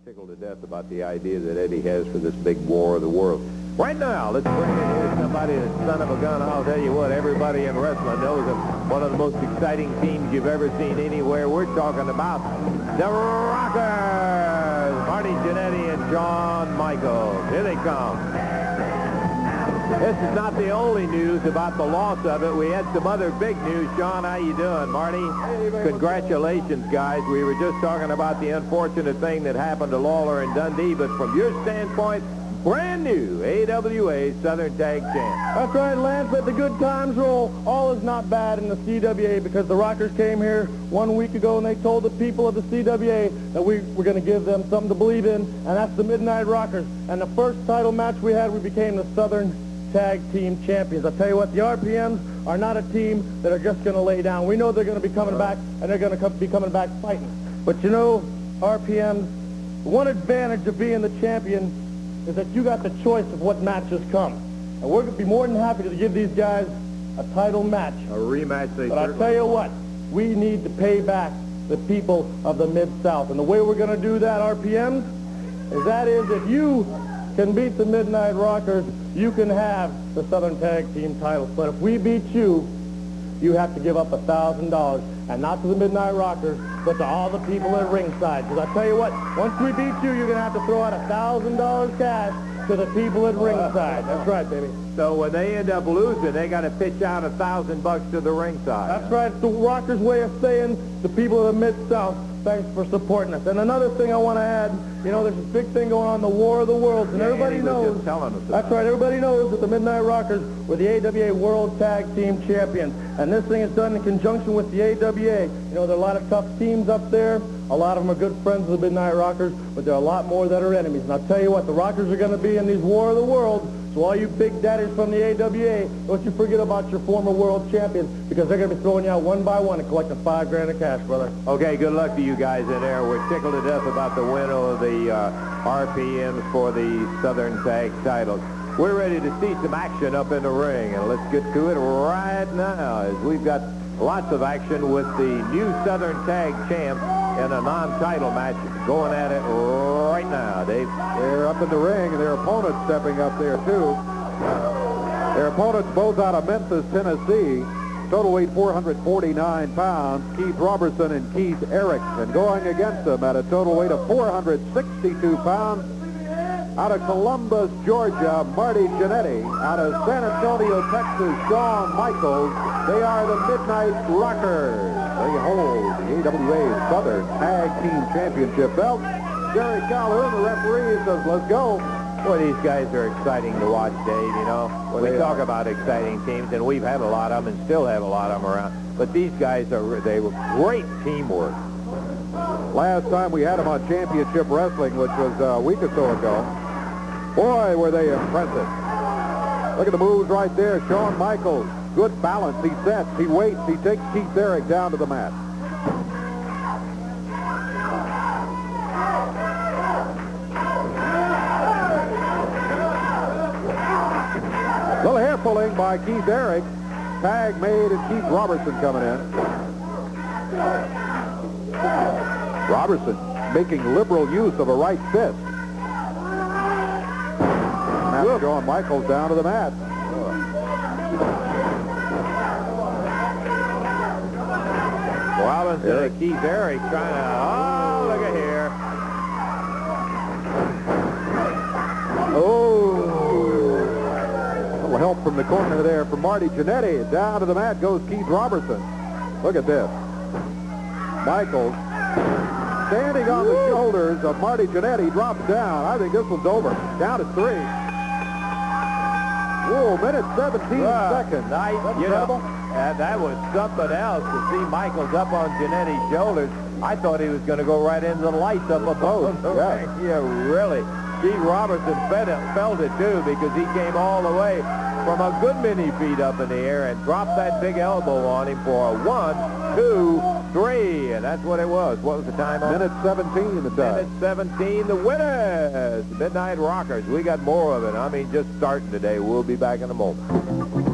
tickled to death about the idea that Eddie has for this big war of the world. Right now, let's bring in here somebody that's son of a gun. I'll tell you what, everybody in wrestling knows him. One of the most exciting teams you've ever seen anywhere. We're talking about the Rockers, Marty Jannetty and Shawn Michaels. Here they come. This is not the only news about the loss of it. We had some other big news. Shawn, how you doing? Marty, congratulations, guys. We were just talking about the unfortunate thing that happened to Lawler and Dundee, but from your standpoint, brand new AWA Southern Tag Champ. That's right, Lance. Let the good times roll. All is not bad in the CWA because the Rockers came here 1 week ago and they told the people of the CWA that we were going to give them something to believe in, and that's the Midnight Rockers. And the first title match we had, we became the Southern Tag Team Champions. I'll tell you what, the RPMs are not a team that are just going to lay down. We know they're going to be coming back, and they're going to be coming back fighting. But you know, RPMs, one advantage of being the champion is that you got the choice of what matches come. And we're going to be more than happy to give these guys a title match. A rematch, they But I'll tell you what, we need to pay back the people of the Mid-South. And the way we're going to do that, RPMs, is if you can beat the Midnight Rockers, you can have the Southern Tag Team titles. But if we beat you, you have to give up $1,000. And not to the Midnight Rockers, but to all the people at ringside. Because I tell you what, once we beat you, you're going to have to throw out $1,000 cash to the people at ringside. That's right, baby. So when they end up losing, they got to pitch out $1,000 to the ringside. That's right. It's the Rockers' way of saying the people of the Mid-South, thanks for supporting us. And another thing I want to add, you know, there's this big thing going on, the War of the Worlds, and everybody knows. Just telling us that's right. Everybody knows that the Midnight Rockers were the AWA World Tag Team Champions, and this thing is done in conjunction with the AWA. You know, there are a lot of tough teams up there. A lot of them are good friends of the Midnight Rockers, but there are a lot more that are enemies. And I'll tell you what, the Rockers are going to be in these War of the Worlds. So all you big daddies from the AWA, don't you forget about your former world champions, because they're going to be throwing you out one by one and collecting $5 grand in cash, brother. Okay, good luck to you guys in there. We're tickled to death about the win of the RPMs for the Southern Tag titles. We're ready to see some action up in the ring, and let's get to it right now, as we've got lots of action with the new Southern Tag champs in a non-title match going at it right now. They're up in the ring, and their opponents stepping up there, too. Their opponents both out of Memphis, Tennessee. Total weight 449 pounds, Keith Roberson and Keith Eric. And going against them at a total weight of 462 pounds, out of Columbus, Georgia, Marty Jannetty. Out of San Antonio, Texas, Shawn Michaels. They are the Midnight Rockers. They hold the AWA Southern Tag Team Championship belt. Jerry Calhoun, the referee, says, let's go. Well, these guys are exciting to watch, Dave, you know. Well, we talk about exciting teams, and we've had a lot of them and still have a lot of them around. But these guys, they were great teamwork. Last time we had them on Championship Wrestling, which was a week or so ago, boy, were they impressive. Look at the moves right there. Shawn Michaels, good balance. He sets, he waits, he takes Keith Eric down to the mat. Little hair pulling by Keith Eric. Tag made and Keith Roberson coming in. Roberson making liberal use of a right fist. Now Shawn Michaels down to the mat. Robinson and Keith Eric trying to, oh, look at here. Oh. Help from the corner there from Marty Jannetty. Down to the mat goes Keith Roberson. Look at this. Michaels standing on the shoulders of Marty Jannetty, drops down. I think this one's over. Down to 3. Whoa, minute 17 seconds. Nice. You know, that was something else to see Michaels up on Jannetty's shoulders. I thought he was going to go right into the lights up above. Yeah, really. Keith Robertson felt it, too, because he came all the way from a good many feet up in the air and dropped that big elbow on him for a 1, 2, 3, and that's what it was. What was the time on? Minute 17 the time. Minute 17, the winners, the Midnight Rockers. We got more of it. I mean, just starting today. We'll be back in a moment.